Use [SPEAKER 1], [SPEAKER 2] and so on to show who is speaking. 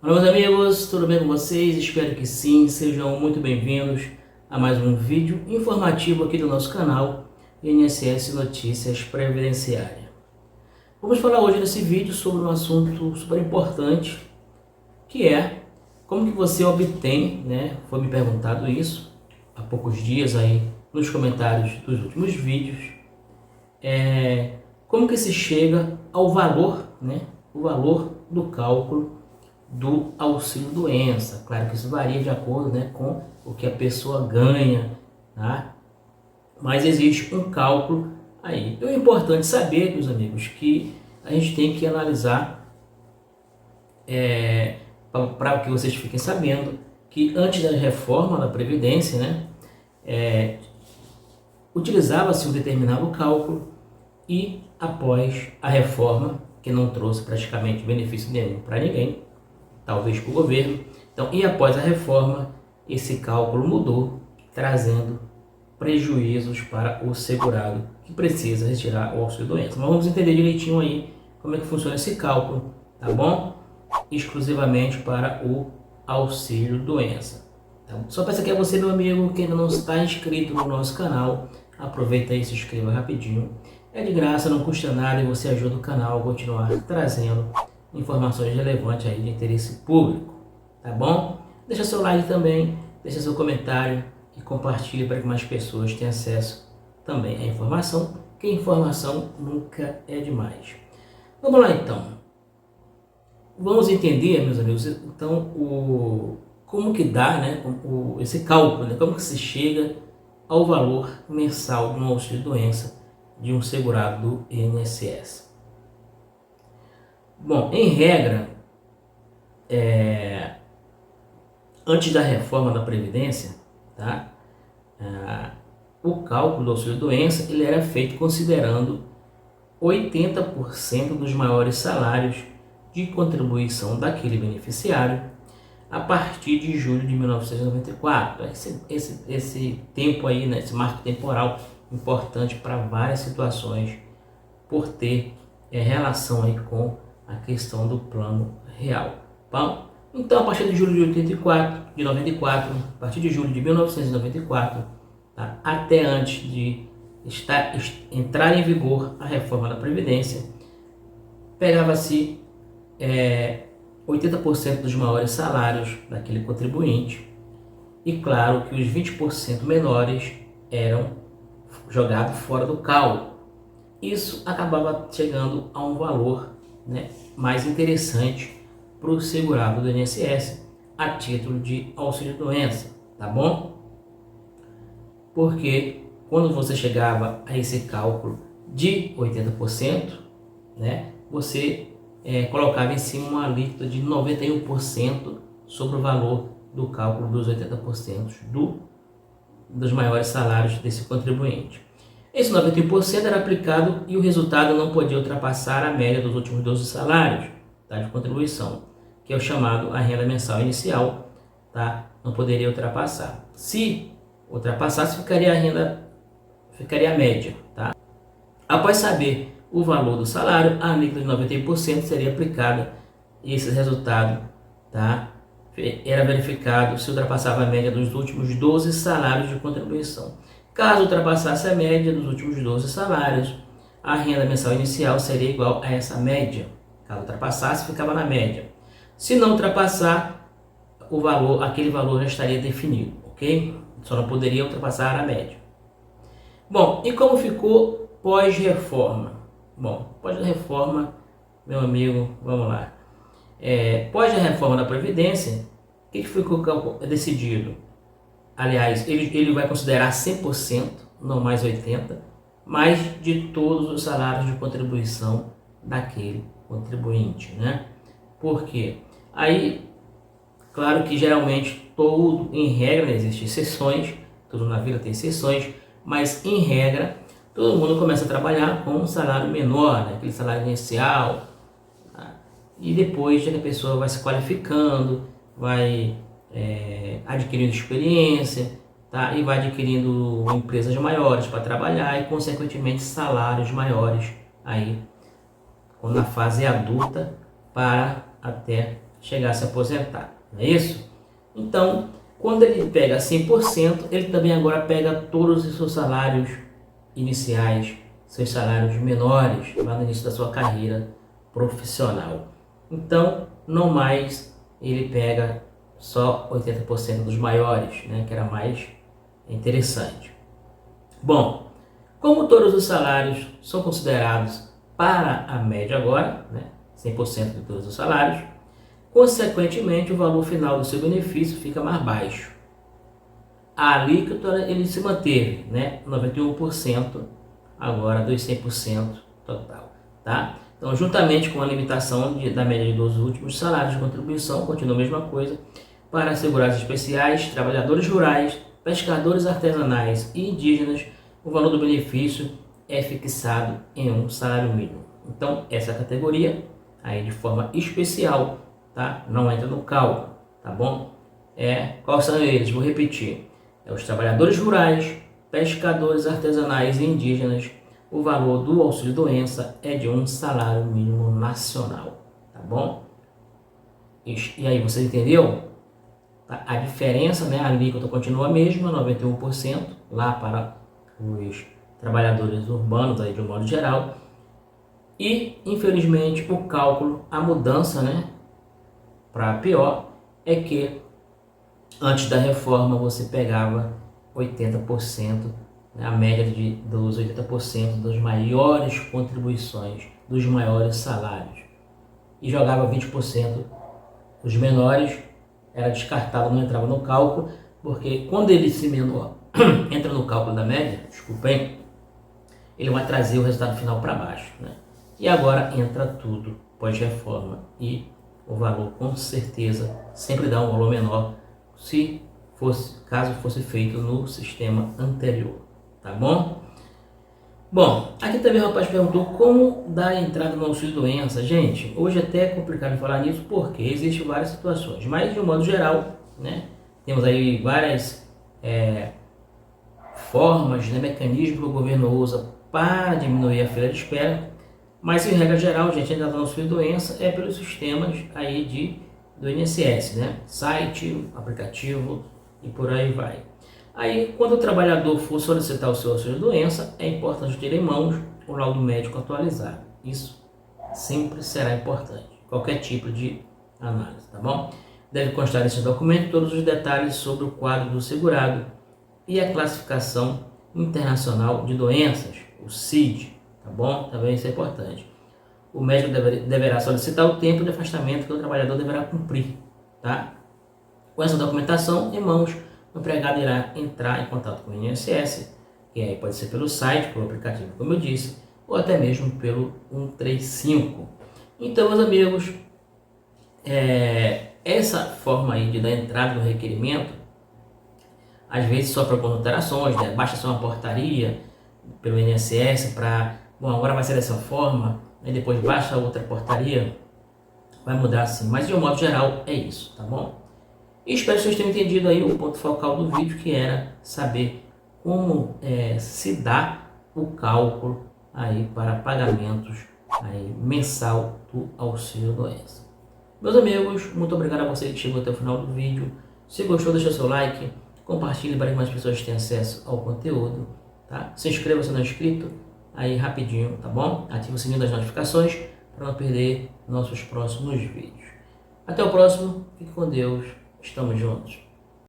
[SPEAKER 1] Olá meus amigos, tudo bem com vocês? Espero que sim, sejam muito bem-vindos a mais um vídeo informativo aqui do nosso canal INSS Notícias Previdenciárias. Vamos falar hoje nesse vídeo sobre um assunto super importante, que é como que você obtém, foi me perguntado isso há poucos dias aí nos comentários dos últimos vídeos, como que se chega ao valor, o valor do cálculo do auxílio doença. Claro que isso varia de acordo com o que a pessoa ganha, tá? Mas existe um cálculo aí. Então é importante saber, meus amigos, que a gente tem que analisar, para que vocês fiquem sabendo, que antes da reforma da Previdência, utilizava-se um determinado cálculo, e após a reforma, que não trouxe praticamente benefício nenhum para ninguém, talvez para o governo, então, e após a reforma, esse cálculo mudou, trazendo prejuízos para o segurado que precisa retirar o auxílio doença. Mas vamos entender direitinho aí como é que funciona esse cálculo, tá bom? Exclusivamente para o auxílio doença. Então, só peço aqui a você, meu amigo, que ainda não está inscrito no nosso canal, aproveita aí e se inscreva rapidinho. É de graça, não custa nada e você ajuda o canal a continuar trazendo informações relevantes aí de interesse público, tá bom? Deixa seu like também, deixa seu comentário e compartilhe para que mais pessoas tenham acesso também à informação, que informação nunca é demais. Vamos lá então. Vamos entender, meus amigos, então, como que dá, esse cálculo, como que se chega ao valor mensal de um auxílio-doença de um segurado do INSS. Bom, em regra, antes da reforma da Previdência, tá? O cálculo do auxílio-doença ele era feito considerando 80% dos maiores salários de contribuição daquele beneficiário a partir de julho de 1994. Esse tempo aí, esse marco temporal importante para várias situações, por ter relação aí com a questão do plano real. Bom, então a partir de julho de 94, a partir de julho de 1994, tá, até antes de entrar em vigor a reforma da Previdência, pegava-se 80% dos maiores salários daquele contribuinte, e claro que os 20% menores eram jogados fora do cálculo. Isso acabava chegando a um valor mais interessante para o segurado do INSS a título de auxílio-doença, tá bom? Porque quando você chegava a esse cálculo de 80%, você colocava em cima uma alíquota de 91% sobre o valor do cálculo dos 80% dos maiores salários desse contribuinte. Esse 91% era aplicado e o resultado não podia ultrapassar a média dos últimos 12 salários, tá, de contribuição, que é o chamado a renda mensal inicial, tá? Não poderia ultrapassar. Se ultrapassasse, ficaria a média, tá? Após saber o valor do salário, a alíquota de 91% seria aplicada e esse resultado, tá, era verificado se ultrapassava a média dos últimos 12 salários de contribuição. Caso ultrapassasse a média dos últimos 12 salários, a renda mensal inicial seria igual a essa média. Caso ultrapassasse, ficava na média. Se não ultrapassar, aquele valor já estaria definido, ok? Só não poderia ultrapassar a média. Bom, e como ficou pós-reforma? Bom, pós-reforma, meu amigo, vamos lá. Pós a reforma da Previdência, o que ficou decidido? Aliás, ele vai considerar 100%, não mais 80%, mais de todos os salários de contribuição daquele contribuinte, Por quê? Aí, claro que geralmente em regra, existem exceções, tudo na vida tem exceções, mas em regra, todo mundo começa a trabalhar com um salário menor, aquele salário inicial, tá? E depois a pessoa vai se qualificando, vai adquirindo experiência, tá? E vai adquirindo empresas maiores para trabalhar e consequentemente salários maiores aí na fase adulta, para até chegar a se aposentar, não é isso? Então, quando ele pega 100%, ele também agora pega todos os seus salários iniciais, seus salários menores, lá no início da sua carreira profissional. Então, não mais ele pega só 80% dos maiores, né, que era mais interessante. Bom, como todos os salários são considerados para a média agora, né, 100% de todos os salários, consequentemente o valor final do seu benefício fica mais baixo. A alíquota ele se manteve, né, 91% agora dos 100% total, tá? Então, juntamente com a limitação da média dos últimos salários de contribuição, continua a mesma coisa para segurados especiais, trabalhadores rurais, pescadores artesanais e indígenas. O valor do benefício é fixado em um salário mínimo. Então, essa categoria aí de forma especial, tá? Não entra no cálculo, tá bom? Quais são eles? Vou repetir. Os trabalhadores rurais, pescadores artesanais e indígenas. O valor do auxílio-doença é de um salário mínimo nacional, tá bom? E aí, você entendeu? A diferença, né? A alíquota continua a mesma, 91%, lá para os trabalhadores urbanos, aí de um modo geral. E, infelizmente, o cálculo, a mudança, né, para pior, é que antes da reforma você pegava 80%, né, a média dos 80% das maiores contribuições, dos maiores salários, e jogava 20% os menores, era descartado, não entrava no cálculo, porque quando ele se menor entra no cálculo da média, desculpem, ele vai trazer o resultado final para baixo, né? E agora entra tudo pós-reforma e o valor com certeza sempre dá um valor menor caso fosse feito no sistema anterior, tá bom? Bom, aqui também o rapaz perguntou como dar entrada no auxílio-doença. Gente, hoje até é complicado falar nisso porque existem várias situações, mas de um modo geral, né, temos aí várias formas, né, mecanismos que o governo usa para diminuir a fila de espera, mas em regra geral, gente, a entrada no auxílio-doença é pelos sistemas aí do INSS, né, site, aplicativo e por aí vai. Aí, quando o trabalhador for solicitar o seu auxílio-doença, é importante ter em mãos o laudo médico atualizado. Isso sempre será importante, qualquer tipo de análise, tá bom? Deve constar nesse documento todos os detalhes sobre o quadro do segurado e a classificação internacional de doenças, o CID, tá bom? Também isso é importante. O médico deverá solicitar o tempo de afastamento que o trabalhador deverá cumprir, tá? Com essa documentação em mãos, o empregado irá entrar em contato com o INSS, que aí pode ser pelo site, pelo aplicativo, como eu disse, ou até mesmo pelo 135. Então, meus amigos, essa forma aí de dar entrada no requerimento, às vezes sofre algumas alterações, né? Basta ser uma portaria pelo INSS para, bom, agora vai ser dessa forma, aí depois baixa outra portaria, vai mudar assim, mas de um modo geral é isso, tá bom? E espero que vocês tenham entendido aí o ponto focal do vídeo, que era saber como se dá o cálculo aí para pagamentos aí mensal do auxílio-doença. Meus amigos, muito obrigado a você que chegou até o final do vídeo. Se gostou, deixa seu like, compartilhe para que mais pessoas tenham acesso ao conteúdo, tá? Se inscreva se não é inscrito, aí rapidinho, tá bom? Ative o sininho das notificações para não perder nossos próximos vídeos. Até o próximo, fique com Deus. Estamos juntos.